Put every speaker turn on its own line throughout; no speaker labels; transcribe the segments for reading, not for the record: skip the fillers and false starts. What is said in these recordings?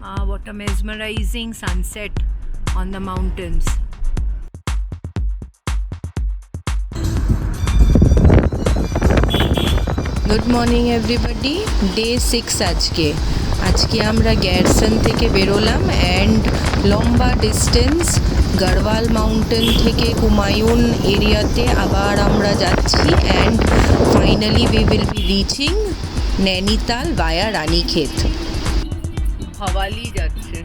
What a mesmerizing sunset on the mountains. Good morning everybody. Day 6 আজকে আমরা গ্যারসন থেকে বেরোলাম অ্যান্ড লম্বা ডিস্টেন্স গড়ওয়াল মাউন্টেন থেকে কুমায়ুন এরিয়াতে আবার আমরা যাচ্ছি and finally we will be reaching Nainital via Ranikhet. হাওয়ালি যাচ্ছে।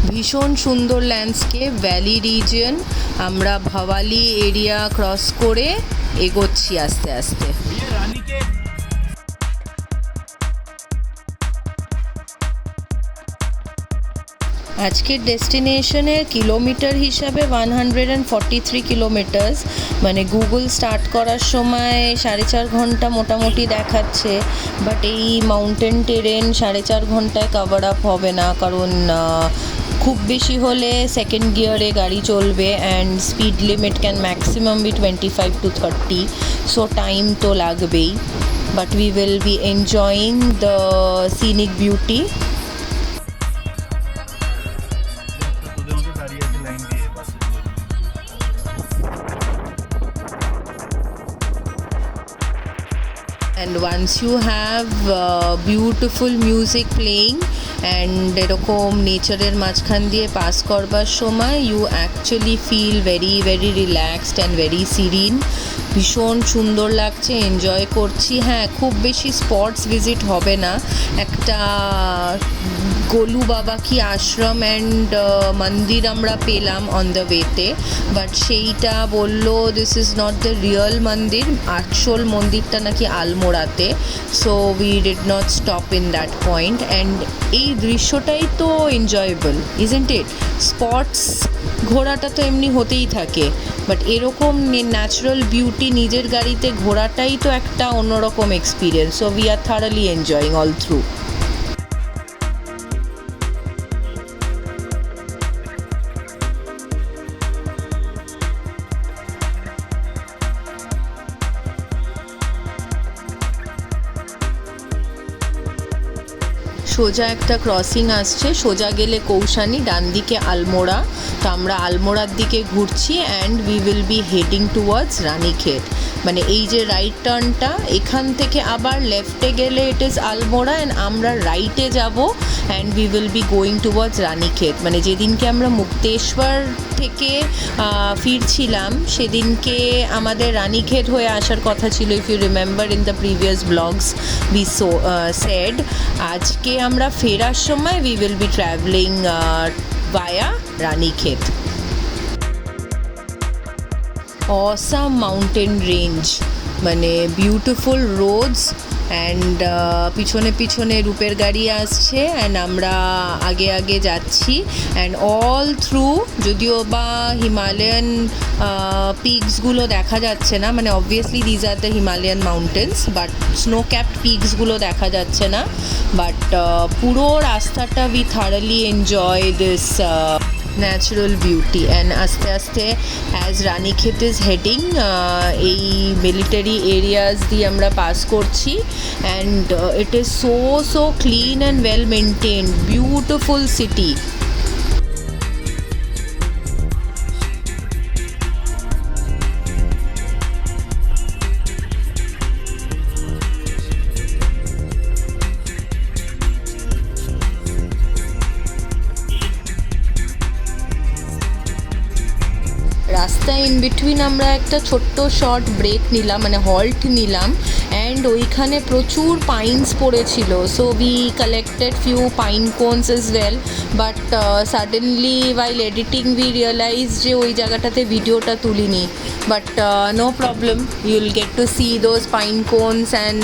ভীষণ সুন্দর ল্যান্ডস্কেপ, ভ্যালি রিজিয়ন। আমরা ভাওয়ালি এরিয়া ক্রস করে এগোচ্ছি আস্তে আস্তে। আজকের ডেস্টিনেশনের কিলোমিটার হিসাবে 143 কিলোমিটার্স, মানে গুগল স্টার্ট করার সময় 4.5 ঘন্টা মোটামুটি দেখাচ্ছে, বাট এই মাউন্টেন টেরেন 4.5 ঘন্টায় কভার আপ হবে না, কারণ খুব বেশি হলে সেকেন্ড গিয়ারে গাড়ি চলবে and speed limit can maximum be 25 to 30, so time তো লাগবেই, but we will be enjoying the scenic beauty. And once you have beautiful music playing and এরকম নেচারের মাঝখান দিয়ে পাস করবার সময় you actually feel very very relaxed and very serene. ভীষণ সুন্দর লাগছে, এনজয় করছি। হ্যাঁ, খুব বেশি স্পটস ভিজিট হবে না। একটা গোলু বাবা কি আশ্রম অ্যান্ড মন্দির আমরা পেলাম অন দ্য ওয়েতে, বাট সেইটা বললো this is not the real মন্দির, আসল মন্দিরটা নাকি আলমোড়াতে, so we did not stop in that point. And এই দৃশ্যটাই তো এনজয়েবল, ইজন্ট ইট? স্পটস ঘোরাটা তো এমনি হতেই থাকে, বাট এরকম ন্যাচারাল বিউটি নিজের গাড়িতে ঘোরাটাই তো একটা অন্যরকম experience. So we are thoroughly enjoying all through. সোজা একটা ক্রসিং আসছে, সোজা গেলে কৌশানি, ডান দিকে আলমোড়া। তো আমরা আলমোড়ার দিকে ঘুরছি and we will B heading towards Ranikhet. মানে এই যে রাইট টার্নটা, এখান থেকে আবার লেফটে গেলে ইট ইজ আলমোড়া অ্যান্ড আমরা রাইটে যাব and we will be going towards Ranikhet. মানে যেদিনকে আমরা মুক্তেশ্বর থেকে ফিরছিলাম সেদিনকে আমাদের রানীক্ষেত হয়ে আসার কথা ছিল, if you remember in the previous blogs we said. আজকে আমরা ফেরার সময় we will be travelling via Ranikhet. Awesome mountain range, মানে বিউটিফুল রোডস অ্যান্ড পিছনে পিছনে রূপের গাড়ি আসছে অ্যান্ড আমরা আগে আগে যাচ্ছি অ্যান্ড অল থ্রু, যদিও বা হিমালয়ান পিকসগুলো দেখা যাচ্ছে না, মানে obviously these are the Himalayan mountains, but snow capped পিকসগুলো দেখা যাচ্ছে না, বাট পুরো রাস্তাটা we thoroughly enjoy this natural beauty. And আস্তে আস্তে অ্যাজ রানীক্ষেত ইজ হেডিং, এই মিলিটারি এরিয়াস দিয়ে আমরা পাস করছি and it is so clean and well maintained, beautiful city. রাস্তায় ইন বিটুইন আমরা একটা ছোট্ট শর্ট ব্রেক নিলাম, মানে হল্ট নিলাম, অ্যান্ড ওইখানে প্রচুর পাইনস পড়েছিল, so we collected few pine cones as well, but suddenly while editing we realise যে ওই জায়গাটাতে ভিডিওটা তুলিনি, but no problem, you will get to see those pine cones and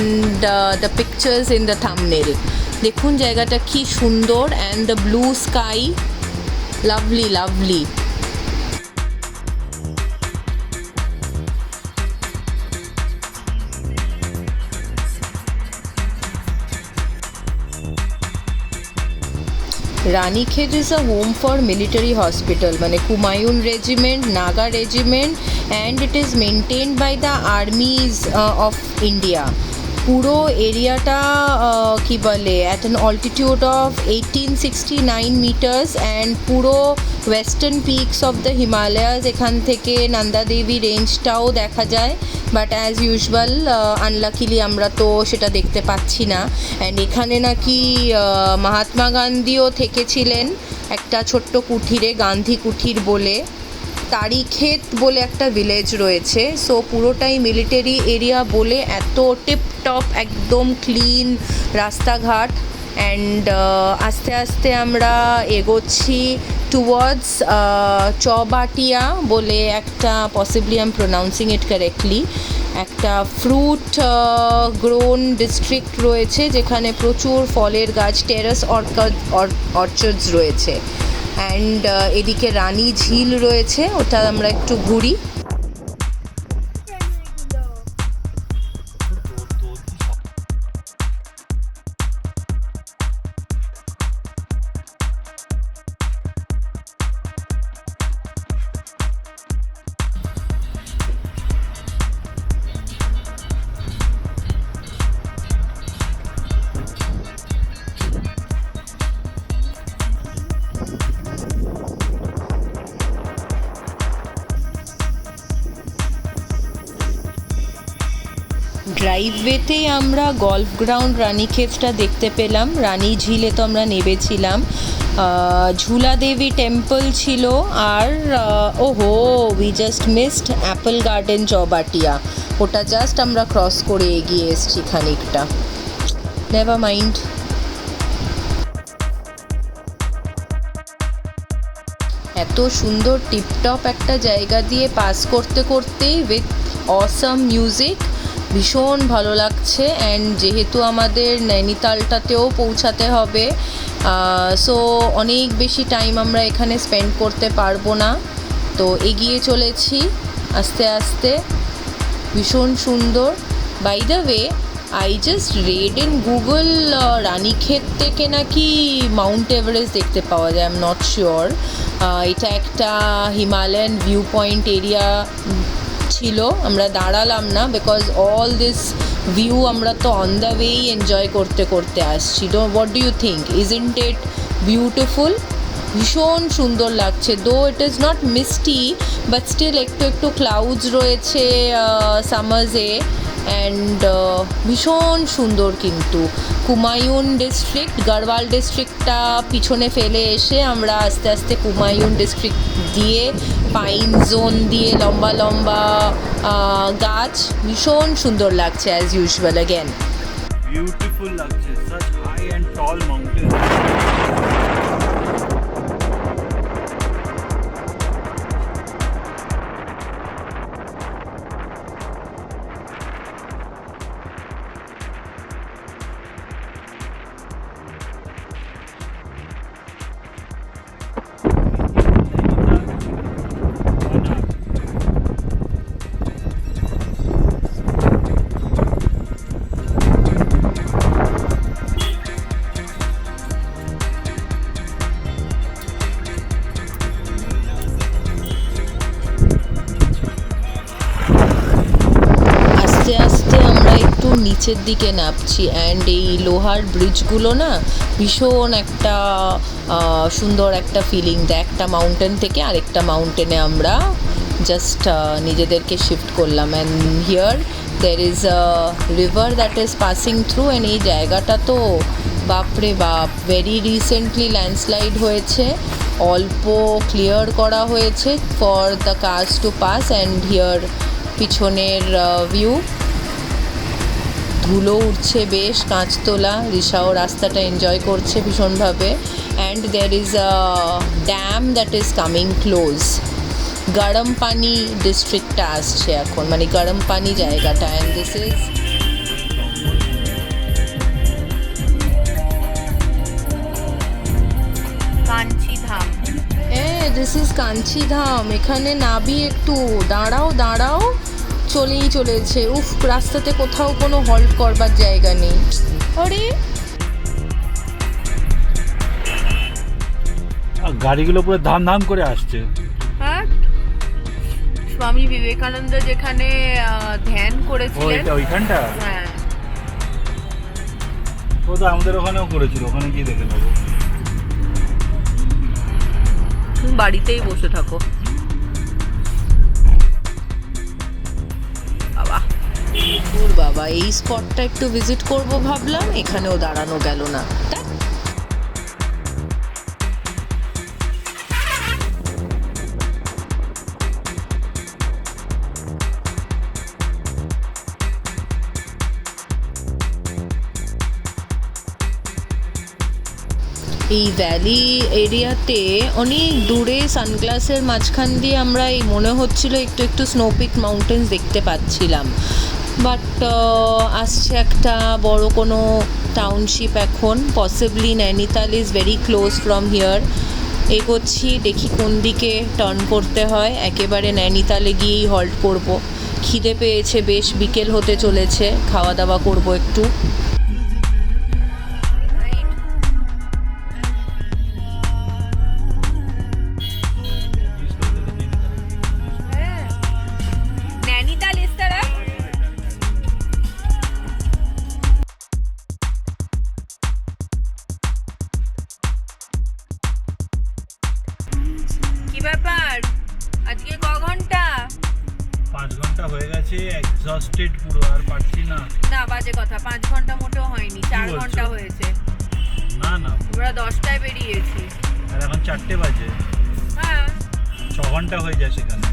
the pictures in the thumbnail. দেখুন জায়গাটা কি সুন্দর and the blue sky, lovely lovely. Ranikhet is a home for military hospital, মানে Kumaon regiment, Naga regiment, and it is maintained by the armies of India. পুরো এরিয়াটা কি বলে at an altitude of 1869 metres, and পুরো western peaks of the Himalayas, এখান থেকে নন্দা দেবী রেঞ্জটাও দেখা যায়। বাট অ্যাজ ইউজুয়াল আনলাকিলি আমরা তো সেটা দেখতে পাচ্ছি না। অ্যান্ড এখানে নাকি মহাত্মা গান্ধীও থেকেছিলেন একটা ছোট্ট কুঠিরে, গান্ধী কুঠির বলে। তারিক্ষেত বলে একটা ভিলেজ রয়েছে। সো পুরোটাই মিলিটারি এরিয়া বলে এত টিপটপ একদম ক্লিন রাস্তাঘাট। অ্যান্ড আস্তে আস্তে আমরা এগোচ্ছি টুয়ার্ডস চবাটিয়া বলে একটা, possibly I am pronouncing it correctly, একটা ফ্রুট গ্রোন ডিস্ট্রিক্ট রয়েছে যেখানে প্রচুর ফলের গাছ, টেরাস অর্চার্ডস রয়েছে। অ্যান্ড এদিকে রানী ঝিল রয়েছে, ওটা আমরা একটু ঘুরি। ড্রাইভওয়েতেই আমরা গল্ফ গ্রাউন্ড রানীক্ষেতটা দেখতে পেলাম। রানী ঝিলে তো আমরা নেমেছিলাম, ঝুলা দেবী টেম্পল ছিল, আর ওহো we just missed apple garden Chaubatia, ওটা জাস্ট আমরা ক্রস করে এগিয়ে এসেছি খানিকটা। Never mind. এত সুন্দর টিপটপ একটা জায়গা দিয়ে পাস করতে করতেই উইথ অসাম মিউজিক ভীষণ ভালো লাগছে। অ্যান্ড যেহেতু আমাদের নৈনিতালটাতেও পৌঁছাতে হবে, সো অনেক বেশি টাইম আমরা এখানে স্পেন্ড করতে পারবো না, তো এগিয়ে চলেছি আস্তে আস্তে। ভীষণ সুন্দর। By the way, I just read in Google Ranikhet থেকে নাকি মাউন্ট এভারেস্ট দেখতে পাওয়া যায়। I am not sure. এটা একটা হিমালয়ান ভিউ পয়েন্ট এরিয়া ছিল, আমরা দাঁড়ালাম না বিকজ অল দিস ভিউ আমরা তো অন দ্য ওয়েই এনজয় করতে করতে আসছি। What do you think, isn't it beautiful? ভীষণ সুন্দর লাগছে। Though it is not misty, but still একটু একটু ক্লাউডস রয়েছে সামার্সে। অ্যান্ড ভীষণ সুন্দর। কিন্তু কুমায়ুন ডিস্ট্রিক্ট, গড়ওয়াল ডিস্ট্রিক্টটা পিছনে ফেলে এসে আমরা আস্তে আস্তে কুমায়ুন ডিস্ট্রিক্ট দিয়ে, পাইন জোন দিয়ে, লম্বা লম্বা গাছ, ভীষণ সুন্দর লাগছে অ্যাজ ইউজুয়াল। অ্যাগেন
বিউটিফুল লাগছে, such high and tall mountains.
নিচের দিকে নামছি। অ্যান্ড এই লোহার ব্রিজগুলো না ভীষণ একটা সুন্দর একটা ফিলিং দেয়। একটা মাউন্টেন থেকে আরেকটা মাউন্টেনে আমরা জাস্ট নিজেদেরকে শিফট করলাম। And here there is a river that is passing through. And এই জায়গাটা তো বাপরে বাপ, ভেরি রিসেন্টলি ল্যান্ডস্লাইড হয়েছে, অল্প ক্লিয়ার করা হয়েছে for the cars to pass. And here পিছনের ভিউ, ধুলো উঠছে বেশ, কাঁচতোলা। রিসাও রাস্তাটা এনজয় করছে ভীষণভাবে। And there is a dam that is coming close. Garampani ডিস্ট্রিক্টটা আসছে এখন, মানে গরম পানি জায়গাটা। And this is Kainchidham. This is Kainchidham. এখানে নাবি একটু, দাঁড়াও দাঁড়াও, চলেই চলেছে। উফ, রাস্তাতে কোথাও কোনো হল্ট করবার জায়গা নেই। আরে
গাড়িগুলো পুরো ধাম ধাম করে আসছে।
হ্যাঁ, স্বামী বিবেকানন্দ যেখানে ধ্যান করেছিলেন
ওইখানটা
হ্যাঁ,
ও তো আমাদের ওখানেও করেছিল, ওখানে গিয়ে দেখে নেবো।
তুমি বাড়িতেই বসে থাকো বাবা। ওর বাবা, এই স্পটটা একটু ভিজিট করব ভাবলাম, এখানেও দাঁড়ানো গেল না। এই ভ্যালি এরিয়াতে অনেক দূরে সানগ্লাসের মাঝখান দিয়ে আমরা এই মনে হচ্ছিল একটু একটু স্নোপিক মাউন্টেন্স দেখতে পাচ্ছিলাম, বাট আসছে একটা বড় কোনো টাউনশিপ এখন, possibly Nainital is very close from here. এগোচ্ছি, দেখি কোন দিকে টার্ন করতে হয়। একেবারে নৈনিতালে গিয়েই হল্ট করব। খিদে পেয়েছে বেশ, বিকেল হতে চলেছে, খাওয়া দাওয়া করব একটু। नैनीताल इस तरफ কি ব্যাপার, আজকে ক ঘন্টা?
5 ঘন্টা হয়ে গেছে, এক্সস্টেড পুরো, আর পারছি না।
না, বাজে কথা, 5 ঘন্টা মোটেও হয়নি, 4
বলছো?
ঘন্টা হয়েছে।
না না,
আমরা 10টায় বেরিয়েছি।
আর এখন 4টে বাজে,
হ্যাঁ,
6 ঘন্টা হয়ে যায় সেখানে।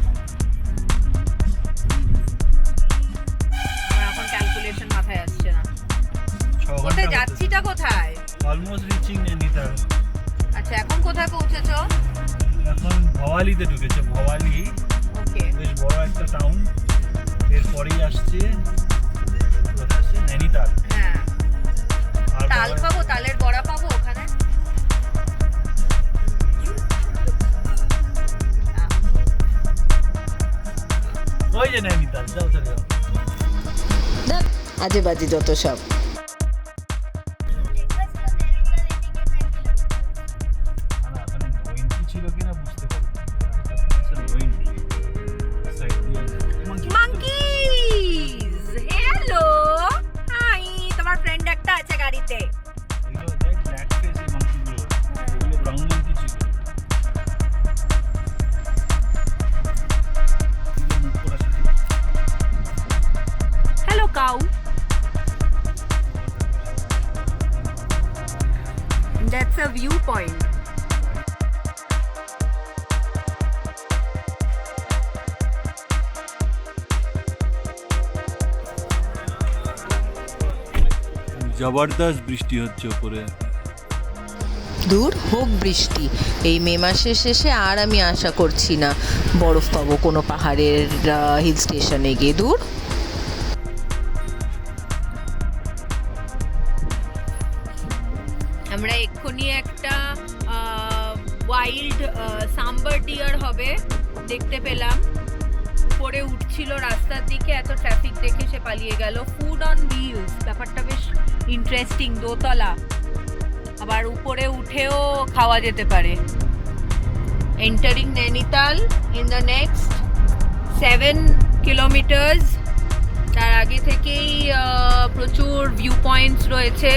আমার এখন ক্যালকুলেশন মাথায় আসছে না।
6 ঘন্টা
কোথায় যাচ্ছিটা কোথায়?
Almost reaching Nainital.
আচ্ছা, এখন কোথায় পৌঁছেছো?
এখন ভবালিতে ঢুকেছে, ভবালি
ওকে,
বেশ বড় একটা টাউন। এরপরেই আসছে নৈনিতাল।
হ্যাঁ,
আর
তাল পাবো, তালের বড়া পাবো ওখানে?
ওই যে নৈনিতাল, যাও চলে যাও।
আজে বাজে যত সব।
ওখানে নৈনিতাল ছিল কিনা বুঝতে পারছি
monkeys hello hi, তোমার ফ্রেন্ড একটা আছে গাড়িতে। hello cow, that's a viewpoint.
জবরদস্ত বৃষ্টি হচ্ছে উপরে।
দূর হোক বৃষ্টি, এই মে মাসের শেষে আর আমি আশা করছি না বরফ পাবো কোনো পাহাড়ের হিল স্টেশনে গিয়ে। দূর। আমরা এক্ষুনি একটা ওয়াইল্ড সাম্বার ডিয়ার হবে দেখতে পেলাম, উপরে উঠছিল রাস্তার দিকে, এত ট্রাফিক দেখে সে পালিয়ে গেল। ফুড অন হুইলস, ব্যাপারটা বেশ ইন্টারেস্টিং, দোতলা, আবার উপরে উঠেও খাওয়া যেতে পারে। Entering Nainital in the next 7 kilometres. তার আগে থেকেই প্রচুর ভিউ পয়েন্টস রয়েছে।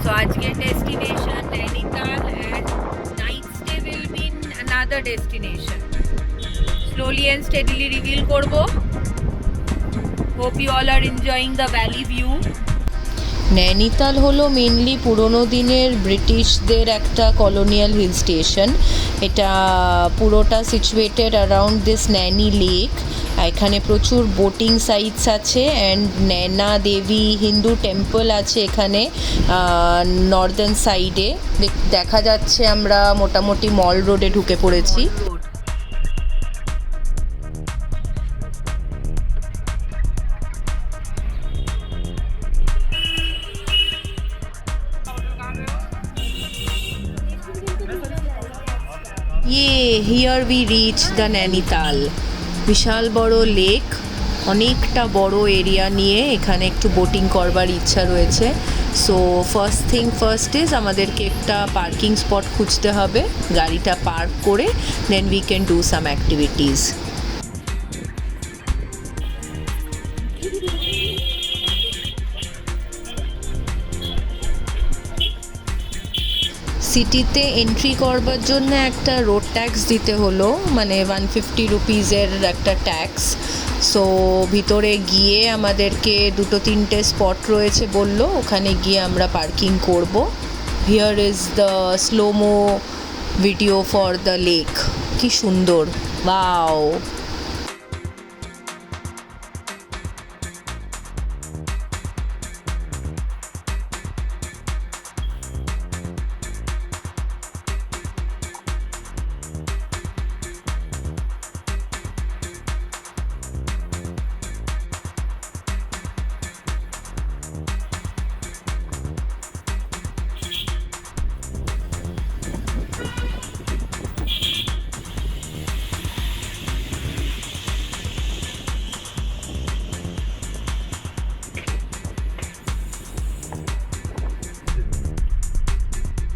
সো আজকের destination Nainital, and night stay will be in another destination. Slowly and steadily reveal করব। Hope you all are enjoying the valley view. Nainital হলো মেনলি পুরোনো দিনের ব্রিটিশদের একটা কলোনিয়াল হিল স্টেশন। এটা পুরোটা situated around this Naini lake. এখানে প্রচুর বোটিং সাইটস আছে, অ্যান্ড নৈনা দেবী হিন্দু টেম্পল আছে এখানে নর্দার্ন সাইডে। দেখা যাচ্ছে আমরা মোটামুটি মল রোডে ঢুকে পড়েছি। Here we reach the Nainital. বিশাল বড় লেক, অনেকটা বড় এরিয়া নিয়ে এখানে একটু বোটিং করবার ইচ্ছা রয়েছে। So first thing first is আমাদেরকে একটা পার্কিং স্পট খুঁজতে হবে, গাড়িটা পার্ক করে then we can do some activities. সিটিতে এন্ট্রি করবার জন্য একটা রোড ট্যাক্স দিতে হলো, মানে 150 রুপিজের একটা ট্যাক্স। সো ভিতরে গিয়ে আমাদেরকে 2-3টে স্পট রয়েছে বললো, ওখানে গিয়ে আমরা পার্কিং করব। Here is the slo-mo video for the lake. কি সুন্দর, ওয়াও!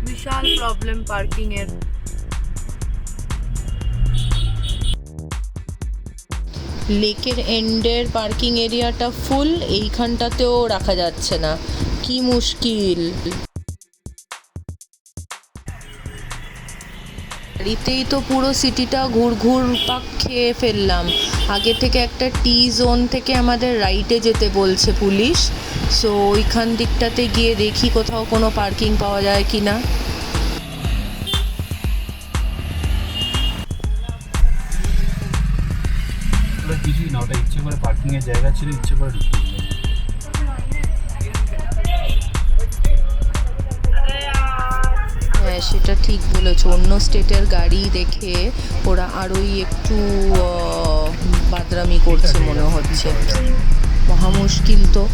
বিশাল প্রবলেম পার্কিং এর। লেকের এন্ডের পার্কিং এরিয়াটা ফুল, এইখানটাতেও রাখা যাচ্ছে না, কি মুশকিল। গাড়িতেই তো পুরো সিটিটা ঘুর পাক খেয়ে ফেললাম। আগে থেকে একটা টি জোন থেকে আমাদের রাইটে যেতে বলছে পুলিশ। সো ওইখান দিকটাতে গিয়ে দেখি কোথাও কোনো পার্কিং পাওয়া যায় কি না।
কিছুই না, ওটা ইচ্ছে করে পার্কিং এর জায়গা ছিল, ইচ্ছে করে ঢুকিয়ে দিল।
হ্যাঁ, সেটা ঠিক বলেছো, অন্য স্টেটের গাড়ি দেখে ওরা আরোই একটু বাদরামি করছে মনে হচ্ছে। মহা মুশকিল তো।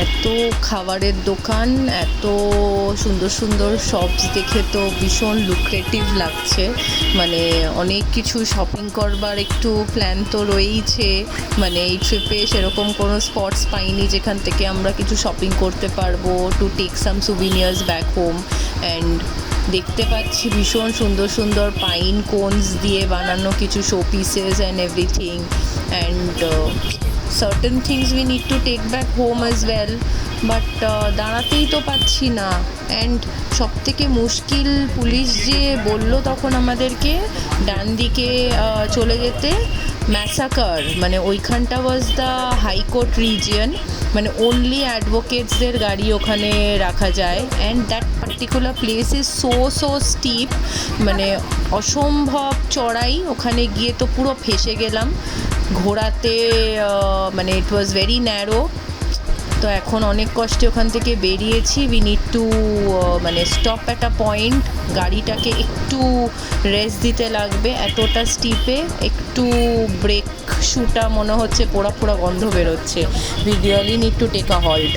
এত খাবারের দোকান, এত সুন্দর সুন্দর শপস দেখে তো ভীষণ লুক্রেটিভ লাগছে। মানে অনেক কিছু শপিং করবার একটু প্ল্যান তো রয়েইছে। মানে এই ট্রিপে সেরকম কোনো স্পটস পাইনি যেখান থেকে আমরা কিছু শপিং করতে পারবো, to take some souvenirs back home. And দেখতে পাচ্ছি ভীষণ সুন্দর সুন্দর পাইন কোনস দিয়ে বানানো কিছু show pieces and everything. And certain things we need to take back home as well, but দাঁড়াতেই তো পাচ্ছি না। অ্যান্ড সব থেকে মুশকিল, পুলিশ যে বলল তখন আমাদেরকে ডান দিকে চলে যেতে, ম্যাসাকার মানে ওইখানটা ওয়াজ দ্য হাইকোর্ট রিজিয়ন, মানে অনলি অ্যাডভোকেটসদের গাড়ি ওখানে রাখা যায়। And that particular place is so steep, মানে অসম্ভব চড়াই। ওখানে গিয়ে তো পুরো ফেসে গেলাম ঘোরাতে, মানে ইট ওয়াজ ভেরি ন্যারো। তো এখন অনেক কষ্টে ওখান থেকে বেরিয়েছি। উই নিড টু মানে স্টপ অ্যাট আ পয়েন্ট, গাড়িটাকে একটু রেস্ট দিতে লাগবে। এতটা স্টিপে একটু ব্রেক শুটা মনে হচ্ছে পোড়া পোড়া গন্ধ বেরোচ্ছে। We really need to take a halt.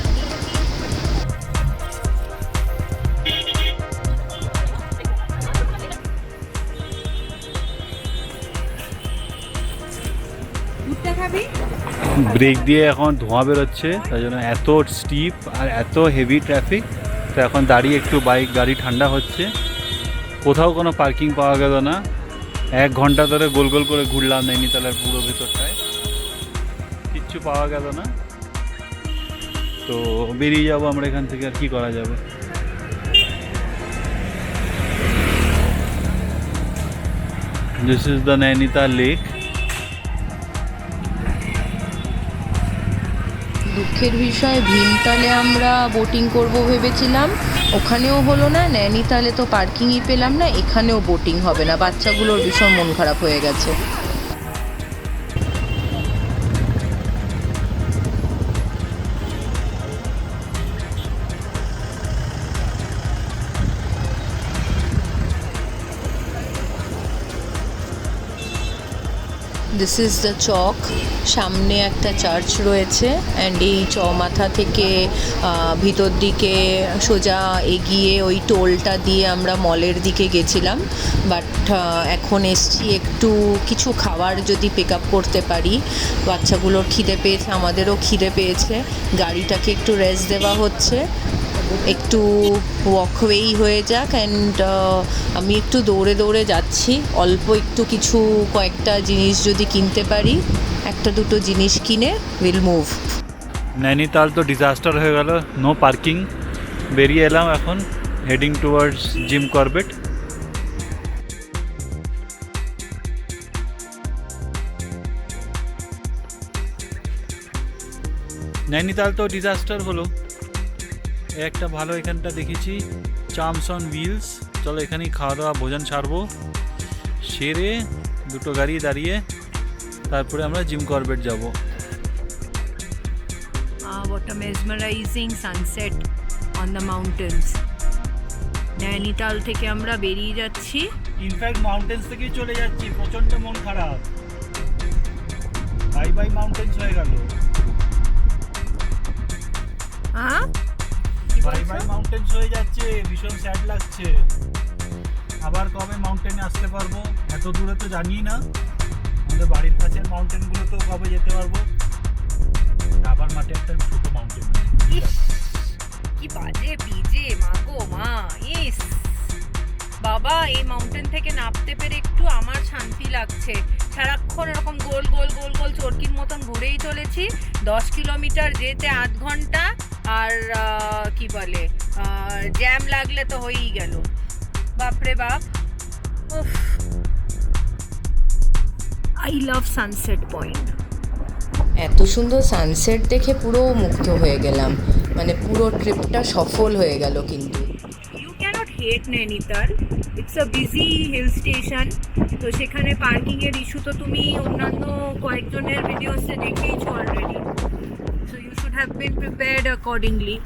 Brake দিয়ে এখন ধোঁয়া বেরোচ্ছে, তাই জন্য এত স্টিপ আর এত হেভি ট্রাফিক। তো এখন দাঁড়িয়ে একটু গাড়ি ঠান্ডা হচ্ছে। কোথাও কোনো পার্কিং পাওয়া গেল না, 1 ঘন্টা ধরে গোল গোল করে ঘুরলাম নৈনিতালের পুরো ভেতরটায়, কিচ্ছু পাওয়া গেল না। তো বেরিয়ে যাবো আমরা এখান থেকে, আর কি করা যাবে। This is the Nainital lake.
দুঃখের বিষয়, ভীমতালে আমরা বোটিং করব ভেবেছিলাম, ওখানেও হলো না। নৈনিতালে তো পার্কিংই পেলাম না, এখানেও বোটিং হবে না। বাচ্চাগুলোর ভীষণ মন খারাপ হয়ে গেছে। দিস ইজ দ্য চক, সামনে একটা চার্চ রয়েছে অ্যান্ড এই চৌমাথা থেকে ভিতর দিকে সোজা এগিয়ে ওই টোলটা দিয়ে আমরা মলের দিকে গেছিলাম। বাট এখন এসছি একটু কিছু খাবার যদি পিক আপ করতে পারি। বাচ্চাগুলোর খিদে পেয়েছে, আমাদেরও খিদে পেয়েছে, গাড়িটাকে একটু রেস্ট দেওয়া হচ্ছে, একটু ওয়াকওয়েই হয়ে যাক। অ্যান্ড আমি একটু দৌড়ে দৌড়ে যাচ্ছি, অল্প একটু কিছু কয়েকটা জিনিস যদি কিনতে পারি, একটা দুটো জিনিস কিনে উইল মুভ।
নৈনিতাল তো ডিজাস্টার হয়ে গেল, নো পার্কিং। বেরিয়ে এলাম এখন, heading towards Jim Corbett. Nainital তো ডিজাস্টার হলো। একটা ভালো এখানটা দেখেছি, চামস অন হুইলস। চলো এখানেই খাওয়া দাওয়া ভোজন সারবো, সেরে দুটো গাড়ি দাঁড়িয়ে তারপরে আমরা জিম করবেট যাব।
What a mesmerizing sunset on the mountains. Nainital থেকে আমরা বেরিয়ে যাচ্ছি।
ইনফ্যাক্ট মাউন্টেন্স থেকেই চলে যাচ্ছি, প্রচন্ড মন খারাপ। বাই বাই মাউন্টেন্স হয়ে গেল।
হ্যাঁ,
বাই বাই মাউন্টেন্স হয়ে যাচ্ছে, ভীষণ স্যাড লাগছে। আবার কবে মাউন্টেনে আসতে পারবো? এত দূরে তো জানি না, আমাদের বাড়ির কাছের মাউন্টেনগুলো তো কবে যেতে পারবো। আবার মাঠে একটা ছোট মাউন্টেন,
কি বাজে পিজে, মা গো মা। ইস বাবা, এই মাউন্টেন থেকে নামতে পেরে একটু আমার শান্তি লাগছে। সারাক্ষণ এরকম গোল গোল গোল গোল চরকির মতন ঘুরেই চলেছি। 10 কিলোমিটার যেতে 8 ঘন্টা, আর কি বলে জ্যাম লাগলে তো হয়েই গেল। বাপরে বাপ। I love sunset point. এত সুন্দর সানসেট দেখে পুরো মুগ্ধ হয়ে গেলাম, মানে পুরো ট্রিপটা সফল হয়ে গেল। কিন্তু you cannot hate Nainital, it's a busy hill station. তো সেখানে পার্কিংয়ের ইস্যু তো তুমি অন্যান্য কয়েকজনের ভিডিওসে দেখেইছো already. So you should have been prepared accordingly.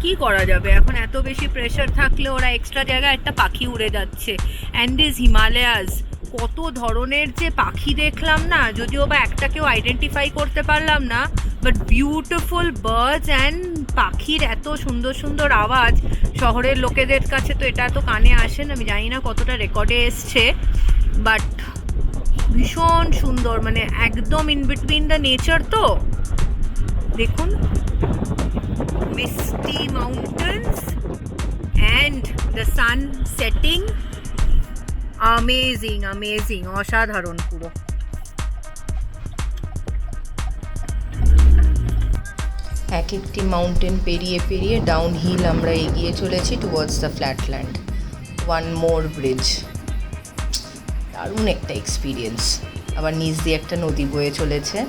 কি করা যাবে এখন, এত বেশি প্রেশার থাকলে ওরা এক্সট্রা জায়গায় একটা পাখি উড়ে যাচ্ছে। অ্যান্ড দিস হিমালয়াস, কত ধরনের যে পাখি দেখলাম না, যদিও বা একটাকেও আইডেন্টিফাই করতে পারলাম না, বাট বিউটিফুল বার্ডস অ্যান্ড পাখির এত সুন্দর সুন্দর আওয়াজ। শহরের লোকেদের কাছে তো এটা এত কানে আসে না, আমি জানি না কতটা রেকর্ডে এসছে, বাট ভীষণ সুন্দর, মানে একদম ইন বিটুইন দ্য নেচার। তো দেখুন, misty mountains and the sun setting, amazing amazing, অসাধারণ পুরো। এক একটি মাউন্টেন পেরিয়ে পেরিয়ে ডাউন হিল আমরা এগিয়ে চলেছি towards the flatland. One more bridge, দারুণ একটা এক্সপিরিয়েন্স। আবার নিচ দিয়ে একটা নদী বয়ে চলেছে।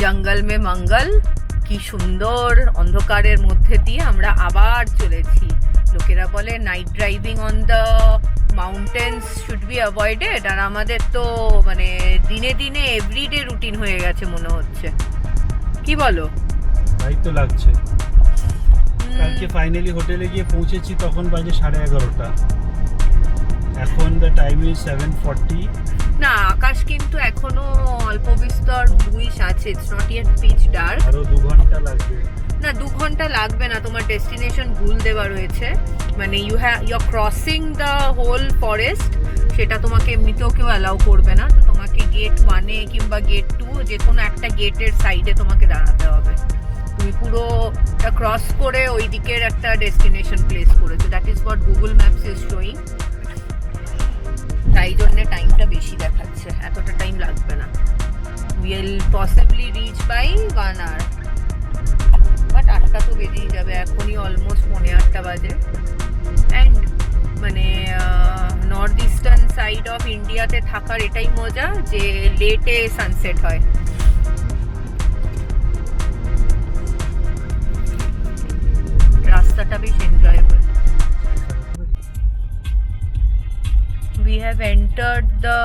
জঙ্গল মে মঙ্গল, কি সুন্দর অন্ধকারের মধ্যে দিয়ে আমরা আবার চলেছি। লোকেরা বলে night driving on the mountains should be avoided, আর আমাদের তো মানে দিনে দিনে এভরিডে রুটিন হয়ে গেছে মনে হচ্ছে। কি বলো?
তাই তো লাগছে। কালকে ফাইনালি হোটেলে গিয়ে পৌঁছেছি, তখন বাজে 11:30। এখন দ্য টাইম ইজ 7:40।
না, আকাশ কিন্তু এখনো অল্প বিস্তর ব্লুইশ আছে, it's not yet pitch dark.
আরো 2 ঘন্টা লাগবে।
না, 2 ঘন্টা লাগবে না, তোমার ডেস্টিনেশন ভুল দেওয়া রয়েছে। মানে you are crossing the whole forest, সেটা তোমাকে এমনিতেও কেউ অ্যালাউ করবে না। তো তোমাকে গেট 1 কিংবা গেট 2 যে কোনো একটা গেটের সাইডে তোমাকে দাঁড়াতে হবে। তুমি পুরোটা ক্রস করে ওই দিকের একটা ডেস্টিনেশন প্লেস করেছো, that is what Google Maps is showing. তাই জন্য টাইমটা বেশি দেখাচ্ছে, এতটা টাইম লাগবে না। Will possibly reach by 1 hour, but 8টা তো বেজেই যাবে, এখনই অলমোস্ট 8:15 বাজে। অ্যান্ড মানে নর্থ ইস্টার্ন সাইড অফ ইন্ডিয়াতে থাকার এটাই মজা যে লেটে সানসেট হয়। রাস্তাটা বেশ enjoyable. We have entered the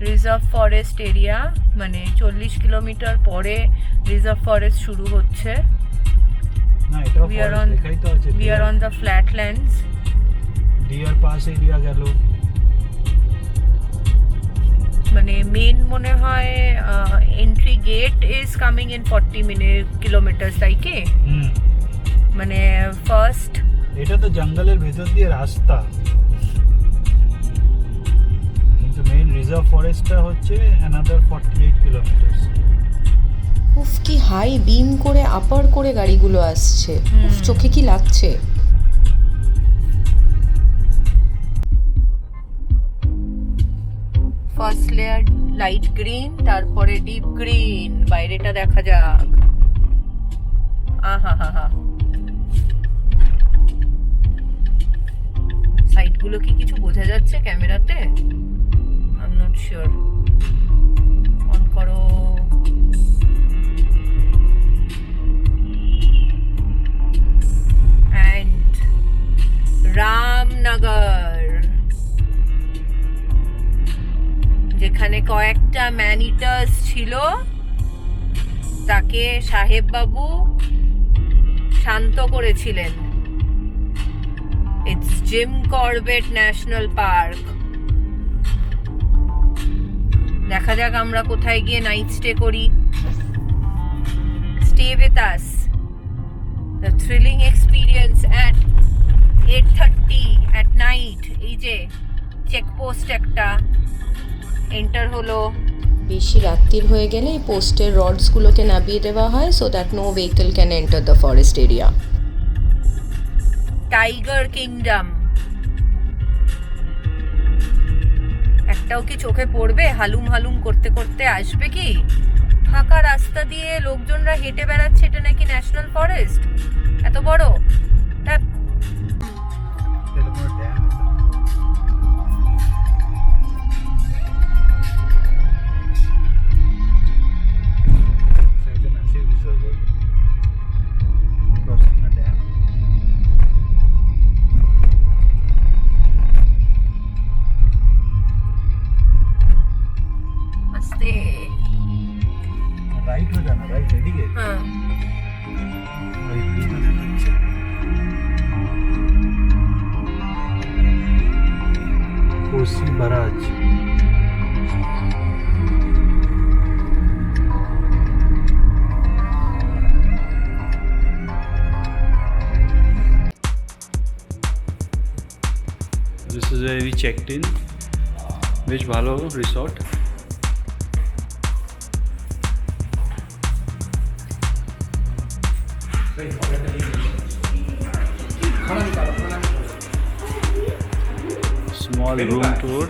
reserve forest area, মানে 40 কিলোমিটার পরে রিজার্ভ ফরেস্ট শুরু হচ্ছে।
না এটা
We are on-
দেখাই তো আছে।
We are on the flatlands.
Deer pass area গেল।
মানে মেন মনে হয় entry gate is coming in 40 kilometre, তাই কি? মানে ফার্স্ট
এটা তো জঙ্গলের ভেতর দিয়ে রাস্তা, কিন্তু মেইন রিজার্ভ ফরেস্টটা হচ্ছে অ্যানাদার 48 কিলোমিটার।
উফ কি হাই বিম করে আপার করে গাড়িগুলো আসছে, উফ চোখে কি লাগছে।
ফার্স্ট লেয়ার লাইট গ্রিন, তারপরে ডিপ গ্রিন। বাইরেটা দেখা যাক। আহা হা হা, সাইডগুলো কি কিছু বোঝা যাচ্ছে ক্যামেরাতে? I am not sure. On করো। এন্ড রামনগর, যেখানে কয়েকটা ম্যানিটাস ছিল, তাকে সাহেব বাবু শান্ত করেছিলেন। It's Jim Corbett national park. দেখা যাক আমরা কোথায় গিয়ে নাইট স্টে করি। Stay with us. The thrilling experience at 8:30 at night. এই যে চেকপোস্ট একটা এন্টার হলো।
বেশি রাত্রির হয়ে গেলে এই পোস্টের রডসগুলোকে নামিয়ে দেওয়া হয় so that no vehicle can enter the forest area.
Tiger kingdom. একটাও কি চোখে পড়বে? হালুম হালুম করতে করতে আসবে কি? ফাঁকা রাস্তা দিয়ে লোকজনরা হেঁটে বেড়াচ্ছে, এটা নাকি ন্যাশনাল ফরেস্ট। এত বড় ধ্যাৎ।
এটা কোনো ড্যাম? এটা ম্যাসিভ রিজার্ভার ক্রসিং আ ড্যাম।
আস্তে।
রাইট হয়ে যানা, রাইট এদিকে।
হ্যাঁ,
ওই ব্রিজ দেখা যাচ্ছে। Kosi বারাজ। This is where we checked in. বেশ ভালো resort. Small room tour.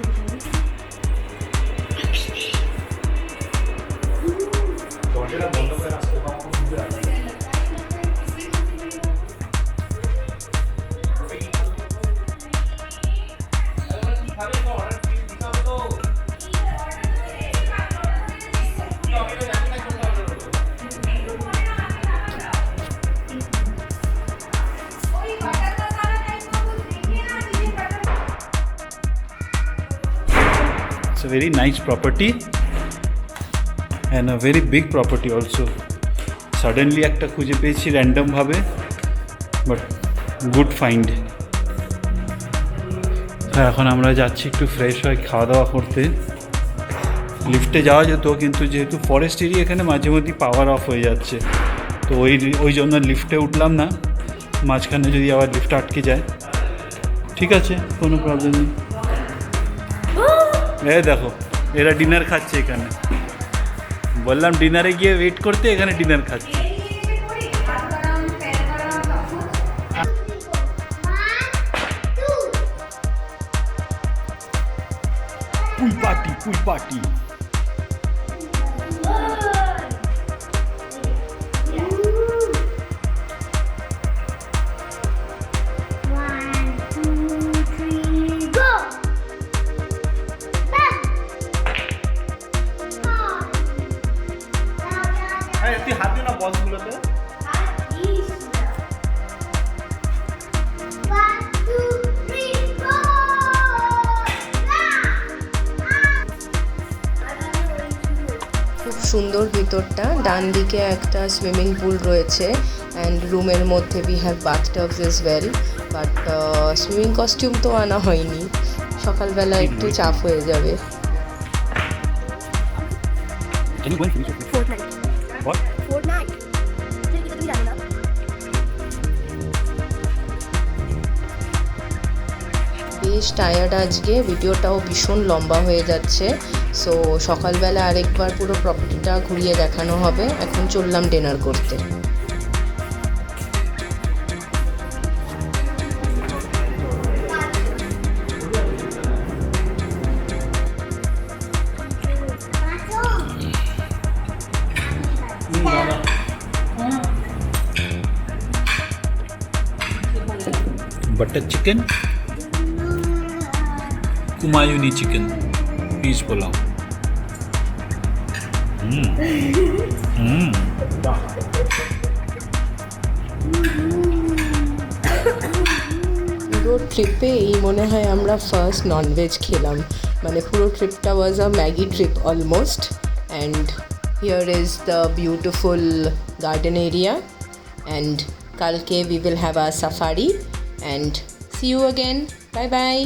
It's a very nice property and a very big property also. Suddenly একটা খুঁজে পেয়েছি র্যান্ডম ভাবে, বাট গুড ফাইন্ড। এখন আমরা যাচ্ছি একটু ফ্রেশ হয়ে খাওয়া দাওয়া করতে। লিফটে যাওয়া যেত, কিন্তু যেহেতু ফরেস্ট এরিয়া এখানে মাঝে মধ্যে পাওয়ার অফ হয়ে যাচ্ছে, তো ওই জন্য লিফটে উঠলাম না। মাঝখানে যদি আবার লিফট আটকে যায়, ঠিক আছে, কোনো প্রবলেম নেই। এই দেখো, এরা ডিনার খাচ্ছে এখানে। বললাম ডিনারে গিয়ে ওয়েট করতে, এখানে ডিনার খাচ্ছে। Pool party, pool party. তুই হাত দিও না বলগুলোতে।
খুব সুন্দর ভিতরটা, ডান দিকে একটা সুইমিং পুল রয়েছে অ্যান্ড রুমের মধ্যে we have bathtubs as well, but swimming costume তো আনা হয়নি, সকালবেলা একটু চাপ হয়ে যাবে।
Can you go and finish it?
Fortnite.
What?
Fortnite. এটা তুমি জানো না?
বেশ টায়ার্ড আজকে, ভিডিওটাও ভীষণ লম্বা হয়ে যাচ্ছে, সো সকালবেলা আরেকবার পুরো প্রপার্টিটা ঘুরিয়ে দেখানো হবে। এখন চললাম ডিনার করতে।
Butter chicken, Kumaoni chicken, peas pulao.
পুরো ট্রিপে এই মনে হয় আমরা ফার্স্ট ননভেজ খেলাম, মানে পুরো ট্রিপটা was a Maggi trip almost. And here is the beautiful garden area, and কালকে we will have a safari, and see you again, bye by.